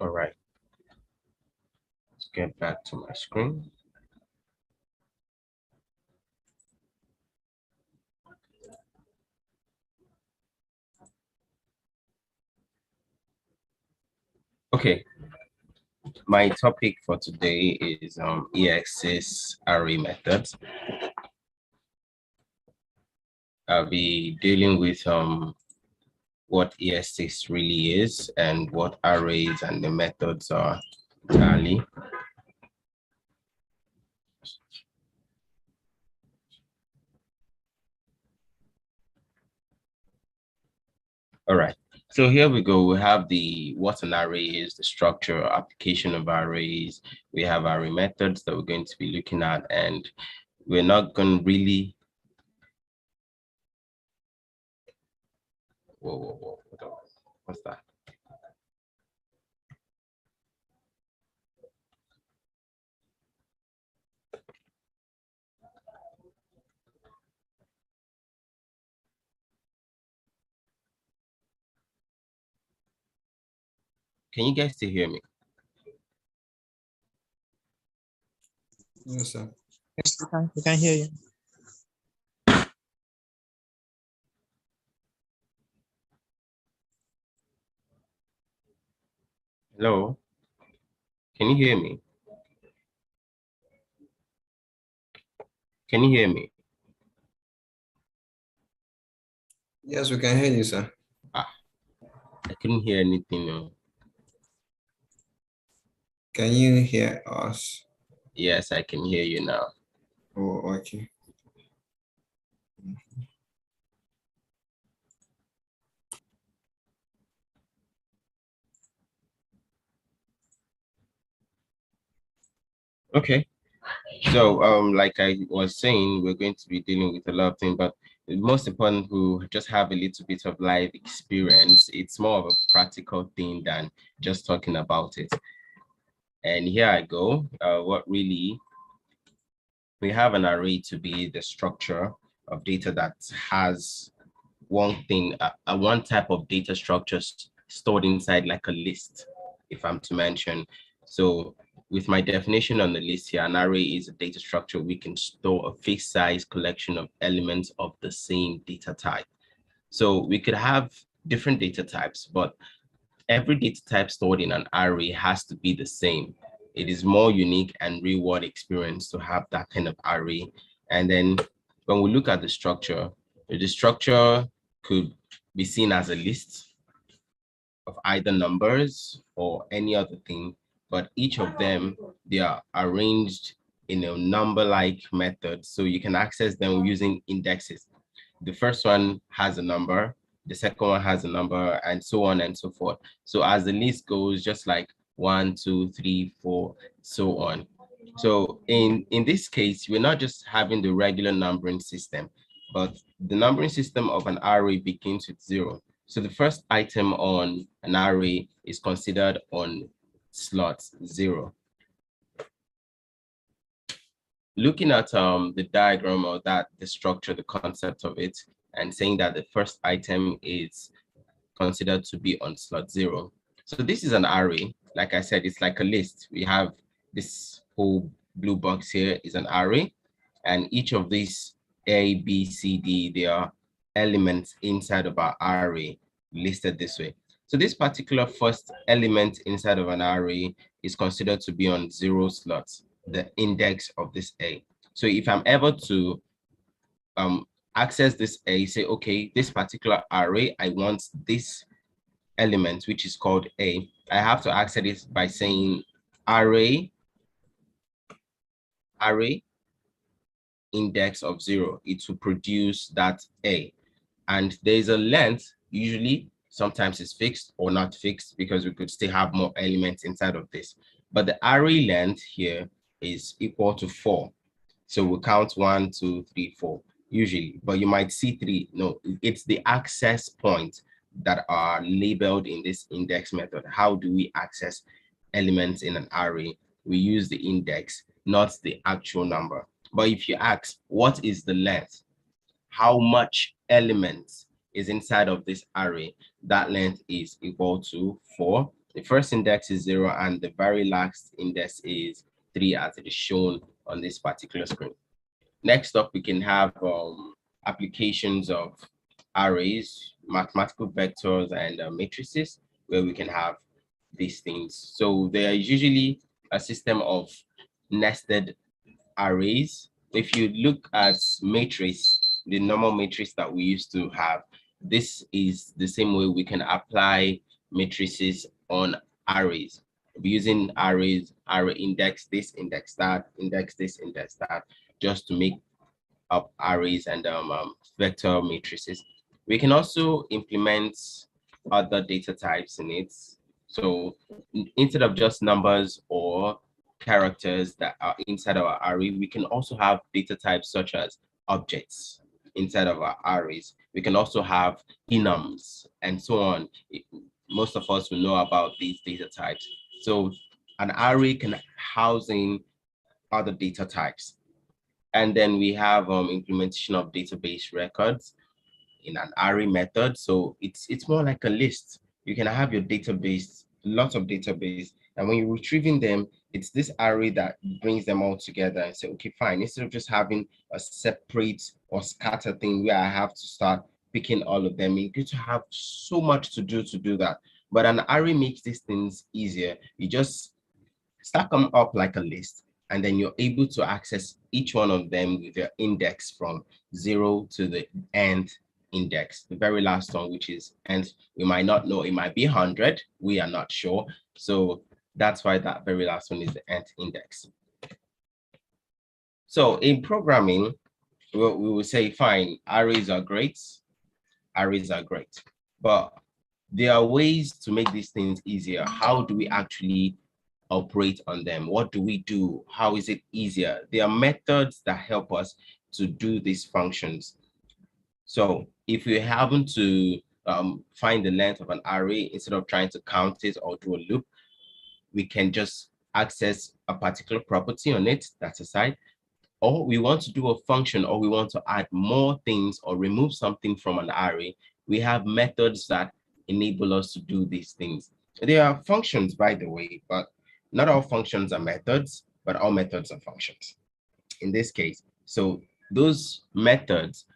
All right, let's get back to my screen. Okay, my topic for today is EXIS array methods. I'll be dealing with what EXIS really is and what arrays and the methods are entirely. All right. So here we go. We have what an array is, the structure, application of arrays. We have array methods that we're going to be looking at, and we're not going to really. Whoa. Hold on. What's that? Can you guys still hear me? Yes, sir. Yes, we can hear you. Hello? Can you hear me? Can you hear me? Yes, we can hear you, sir. I couldn't hear anything. No. Can you hear us? Yes, I can hear you now. Oh, okay. Okay. So, like I was saying, we're going to be dealing with a lot of things, but the most important who just have a little bit of life experience. It's more of a practical thing than just talking about it. And here I go. What really, we have an array to be the structure of data that has one thing, one type of data structure stored inside like a list, if I'm to mention. So with my definition on the list here, an array is a data structure we can store a fixed size collection of elements of the same data type. So we could have different data types, but every data type stored in an array has to be the same. It is more unique and real world experience to have that kind of array. And then when we look at the structure could be seen as a list of either numbers or any other thing, but each of them, they are arranged in a number-like method. So you can access them using indexes. The first one has a number, the second one has a number, and so on and so forth. So as the list goes, just like 1, 2, 3, 4, so on. So in this case, we're not just having the regular numbering system, but the numbering system of an array begins with 0. So the first item on an array is considered on slot 0. Looking at the diagram or the structure, the concept of it, and saying that the first item is considered to be on slot 0. So this is an array. Like I said, it's like a list. We have this whole blue box here is an array, and each of these A, B, C, D, they are elements inside of our array listed this way. So this particular first element inside of an array is considered to be on 0 slots, the index of this A. So if I'm able to access this A, say, okay, this particular array, I want this element, which is called A. I have to access it by saying array index of 0. It will produce that A. And there's a length, usually, sometimes it's fixed or not fixed because we could still have more elements inside of this. But the array length here is equal to 4. So we'll count 1, 2, 3, 4, usually, but you might see 3. No, it's the access points that are labeled in this index method. How do we access elements in an array? We use the index, not the actual number. But if you ask, what is the length? How much elements is inside of this array? That length is equal to 4. The first index is 0 and the very last index is 3 as it is shown on this particular screen. Next up, we can have applications of arrays, mathematical vectors, and matrices, where we can have these things. So they are usually a system of nested arrays. If you look at matrix, the normal matrix that we used to have, this is the same way we can apply matrices on arrays. We're using arrays, array index this, index that, index this, index that, just to make up arrays and vector matrices. We can also implement other data types in it. So instead of just numbers or characters that are inside our array, we can also have data types such as objects inside of our arrays. We can also have enums and so on. Most of us will know about these data types. So an array can house in other data types. And then we have implementation of database records in an array method. So it's more like a list. You can have your database, lots of database, and when you're retrieving them, it's this array that brings them all together and say, okay, fine. Instead of just having a separate or scattered thing where I have to start picking all of them, you get to have so much to do that. But an array makes these things easier. You just stack them up like a list, and then you're able to access each one of them with your index from 0 to the end index, the very last one, which is, and we might not know, it might be 100, we are not sure. So that's why that very last one is the end index. So in programming, we will say, fine, arrays are great, but there are ways to make these things easier. How do we actually operate on them? What do we do? How is it easier? There are methods that help us to do these functions. So if we happen to find the length of an array, instead of trying to count it or do a loop, we can just access a particular property on it, that's aside, or we want to do a function, or we want to add more things or remove something from an array. We have methods that enable us to do these things. There are functions, by the way, but not all functions are methods, but all methods are functions in this case. So those methods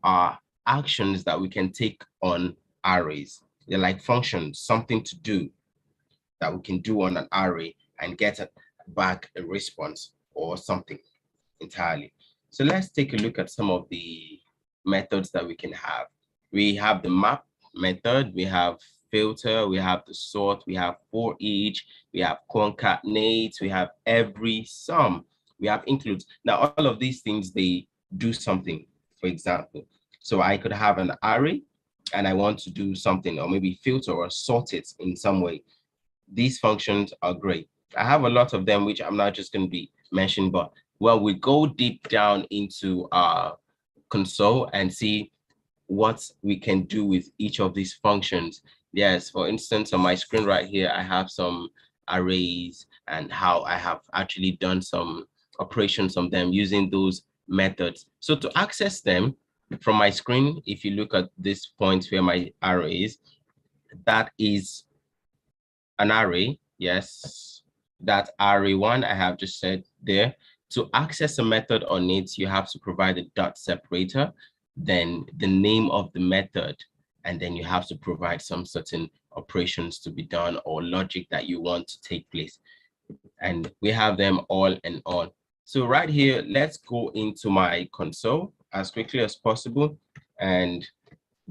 are actions that we can take on arrays. They're like functions, something to do that we can do on an array and get back a response or something entirely. So let's take a look at some of the methods that we can have. We have the map method, we have filter, we have the sort, we have for each, we have concatenate, we have every, sum, we have includes. Now, all of these things, they do something. For example, so I could have an array and I want to do something, or maybe filter or sort it in some way. These functions are great. I have a lot of them, which I'm not just going to be mentioning, but well, we go deep down into our console and see what we can do with each of these functions. Yes, for instance, on my screen right here, I have some arrays and how I have actually done some operations on them using those methods. So to access them from my screen, if you look at this point where my array is, that is an array. Yes, that array1 I have just said there. To access a method on it, you have to provide a dot separator, then the name of the method, and then you have to provide some certain operations to be done or logic that you want to take place. And we have them all and all. So right here, let's go into my console as quickly as possible and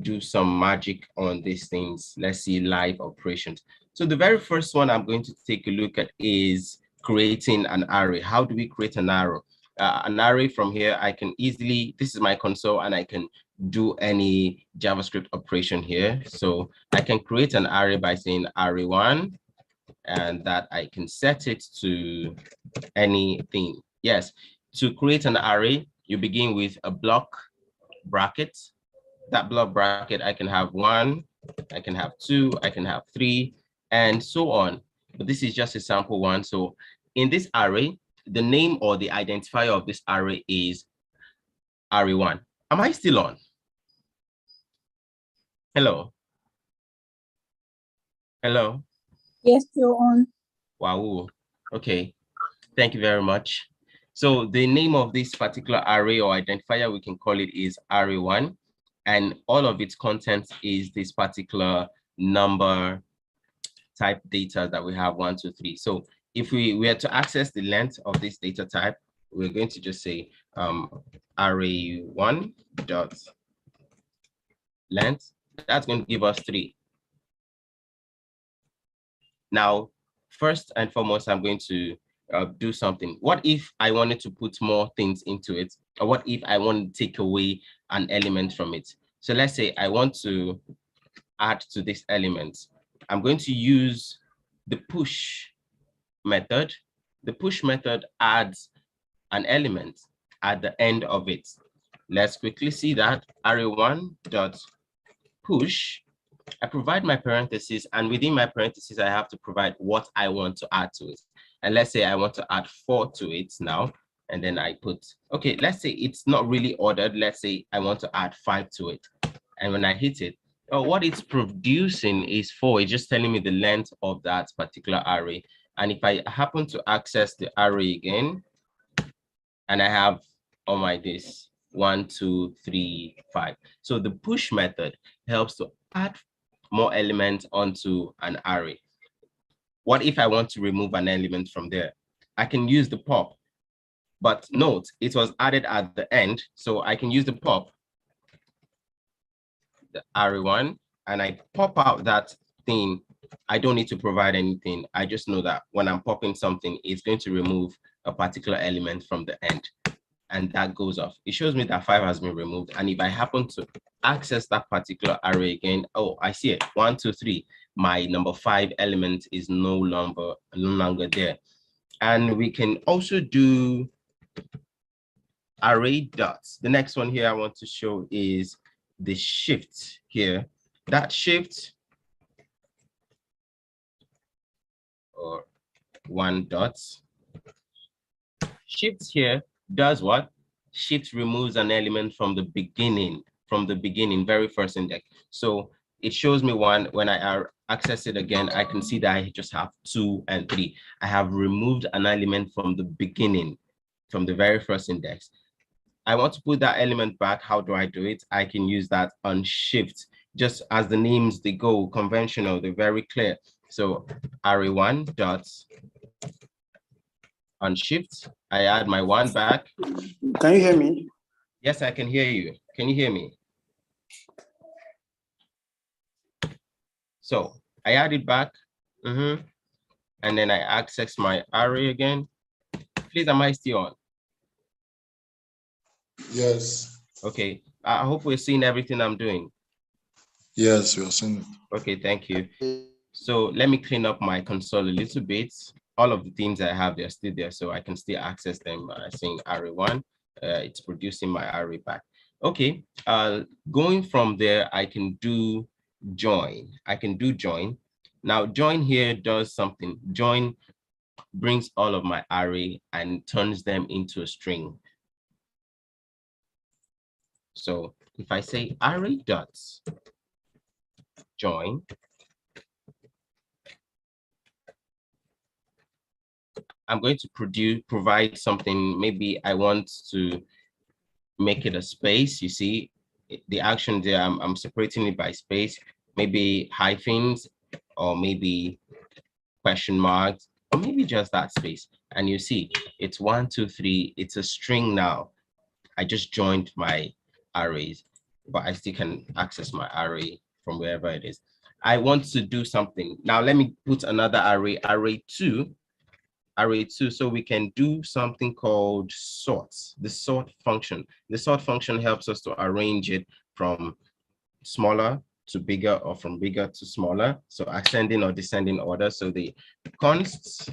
do some magic on these things. Let's see live operations. So the very first one I'm going to take a look at is creating an array. How do we create an array? An array from here, I can easily, this is my console and I can do any JavaScript operation here. So I can create an array by saying array1, and that I can set it to anything. Yes, to create an array, you begin with a block bracket. That block bracket, I can have 1, I can have 2, I can have 3, and so on. But this is just a sample one. So in this array, the name or the identifier of this array is array1. Am I still on? Hello? Hello? Yes, you're on. Wow. Okay. Thank you very much. So the name of this particular array or identifier, we can call it, is array1, and all of its content is this particular number type data that we have 1, 2, 3. So if we were to access the length of this data type, we're going to just say array1 dot length. That's going to give us 3. Now, first and foremost, I'm going to do something. What if I wanted to put more things into it? Or what if I want to take away an element from it? So let's say I want to add to this element. I'm going to use the push method. The push method adds an element at the end of it. Let's quickly see that. Array1 dot push. I provide my parentheses, and within my parentheses, I have to provide what I want to add to it. And let's say I want to add 4 to it now, and then I put, okay, let's say it's not really ordered. Let's say I want to add 5 to it. And when I hit it, what it's producing is 4. It's just telling me the length of that particular array. And if I happen to access the array again, and I have on my this 1, 2, 3, 5. So the push method helps to add more elements onto an array. What if I want to remove an element from there? I can use the pop, but note it was added at the end, so I can use the pop, the array1, and I pop out that thing. I don't need to provide anything. I just know that when I'm popping something, it's going to remove a particular element from the end, and that goes off. It shows me that 5 has been removed. And if I happen to access that particular array again, oh, I see it, 1, 2, 3. My number 5 element is no longer there. And we can also do array dots. The next one here I want to show is the shift here. That shift, or 1 dot, shift here does what? Shift removes an element from the beginning, very first index. So it shows me 1. When I access it again, I can see that I just have 2 and 3. I have removed an element from the beginning, from the very first index. I want to put that element back. How do I do it? I can use that on shift. Just as the names, they go conventional, they're very clear. So array1 dot on shift, I add my 1 back. Can you hear me? Yes, I can hear you. Can you hear me? So I add it back, and then I access my array again. Please, am I still on? Yes. Okay, I hope we're seeing everything I'm doing. Yes, we are seeing it. Okay, thank you. So let me clean up my console a little bit. All of the things I have, they're still there, so I can still access them by saying array1. It's producing my array back. Okay, going from there, I can do join. Now, join here does something. Join brings all of my array and turns them into a string. So if I say array dots join, I'm going to provide something. Maybe I want to make it a space. You see the action there, I'm separating it by space, maybe hyphens, or maybe question marks, or maybe just that space. And you see it's 1, 2, 3. It's a string now. I just joined my arrays, but I still can access my array from wherever it is. I want to do something. Now let me put another array, array2, so we can do something called sort, the sort function. The sort function helps us to arrange it from smaller to bigger, or from bigger to smaller, so ascending or descending order. So the const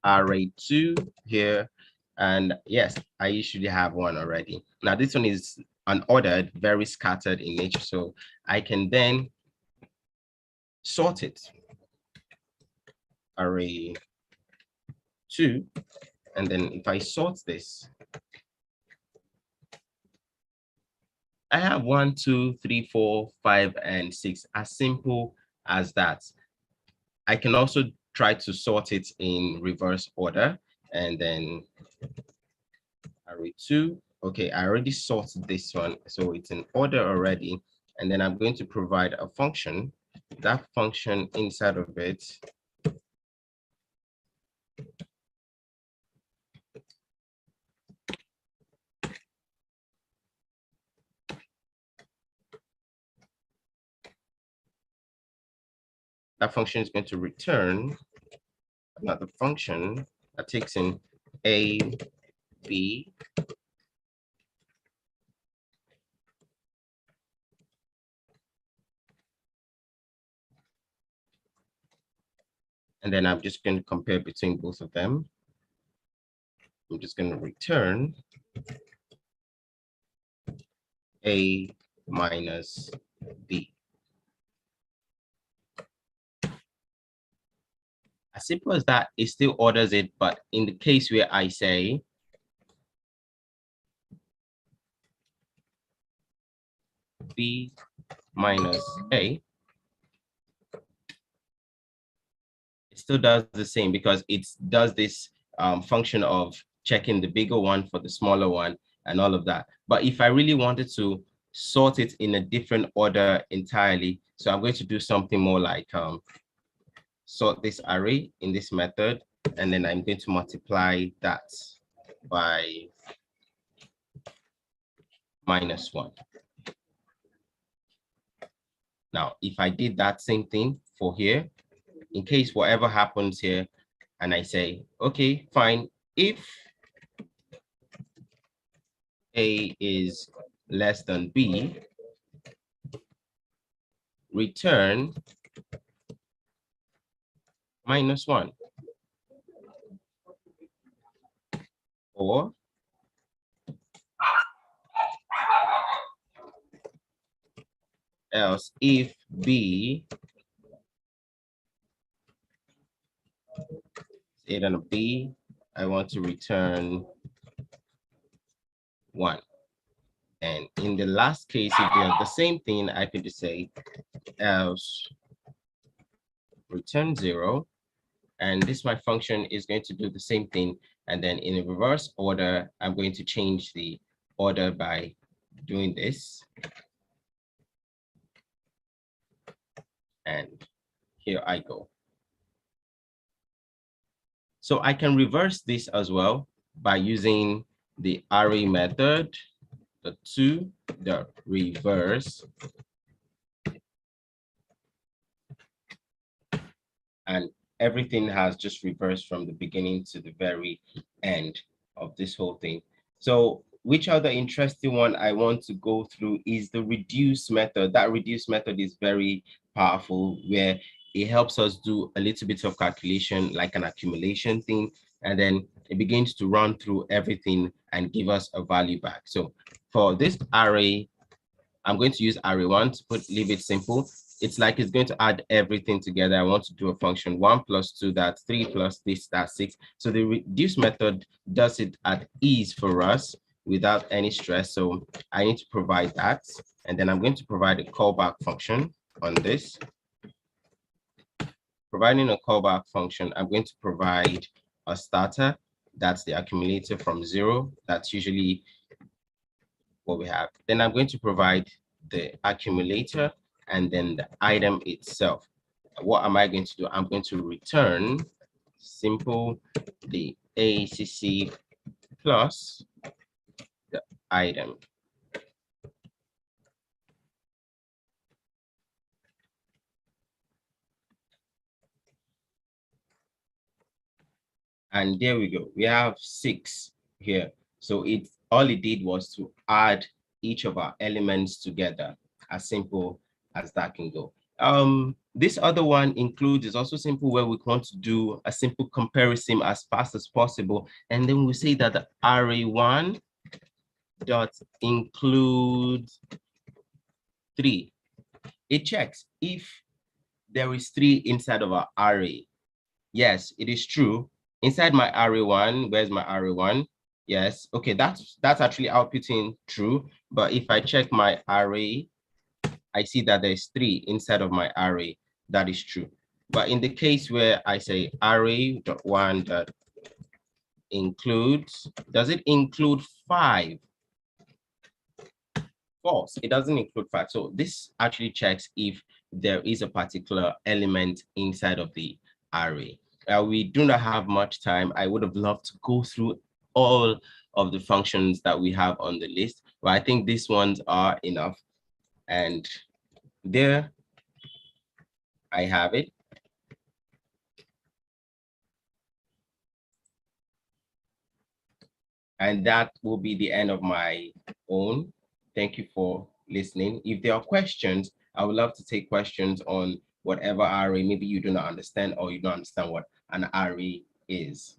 array2 here, and yes, I usually have 1 already. Now this one is unordered, very scattered in nature, so I can then sort it. Array2, and then if I sort this, I have 1, 2, 3, 4, 5, and 6, as simple as that. I can also try to sort it in reverse order, and then array 2. Okay, I already sorted this one, so it's in order already. And then I'm going to provide a function. That function inside of it is going to return another function that takes in A, B, and then I'm just going to compare between both of them. I'm just going to return A minus B. As simple as that, it still orders it, but in the case where I say B minus A, it still does the same because it does this function of checking the bigger one for the smaller one and all of that. But if I really wanted to sort it in a different order entirely, so I'm going to do something more like sort this array in this method, and then I'm going to multiply that by -1. Now, if I did that same thing for here, in case whatever happens here, and I say, okay, fine, if A is less than B, return -1. Or else if B is than a B, I want to return 1. And in the last case, if they are the same thing, I could just say else return 0. And this my function is going to do the same thing. And then in a reverse order, I'm going to change the order by doing this. And here I go. So I can reverse this as well by using the array method, the to the reverse. And everything has just reversed from the beginning to the very end of this whole thing. So which other interesting one I want to go through is the reduce method. That reduce method is very powerful, where it helps us do a little bit of calculation, like an accumulation thing, and then it begins to run through everything and give us a value back. So for this array, I'm going to use array 1 to leave it simple. It's like it's going to add everything together. I want to do a function 1 plus 2, that's 3 plus this, that's 6. So the reduce method does it at ease for us without any stress. So I need to provide that. And then I'm going to provide a callback function on this. Providing a callback function, I'm going to provide a starter. That's the accumulator from 0. That's usually what we have. Then I'm going to provide the accumulator and then the item itself. What am I going to do? I'm going to return simple the ACC plus the item. And there we go. We have 6 here. So all it did was to add each of our elements together, as simple as that can go. This other one includes is also simple, where we want to do a simple comparison as fast as possible. And then we say that the array1 dot include 3. It checks if there is 3 inside of our array. Yes, it is true. Inside my array1, where's my array1? Yes, okay, that's actually outputting true. But if I check my array, I see that there's 3 inside of my array. That is true. But in the case where I say array.1 dot includes, does it include 5? False, it doesn't include 5. So this actually checks if there is a particular element inside of the array. We do not have much time. I would have loved to go through all of the functions that we have on the list, but I think these ones are enough. And there I have it. And that will be the end of my own. Thank you for listening. If there are questions, I would love to take questions on whatever array maybe you do not understand, or you don't understand what an array is.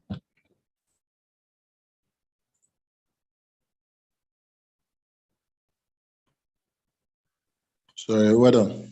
Sorry, well done.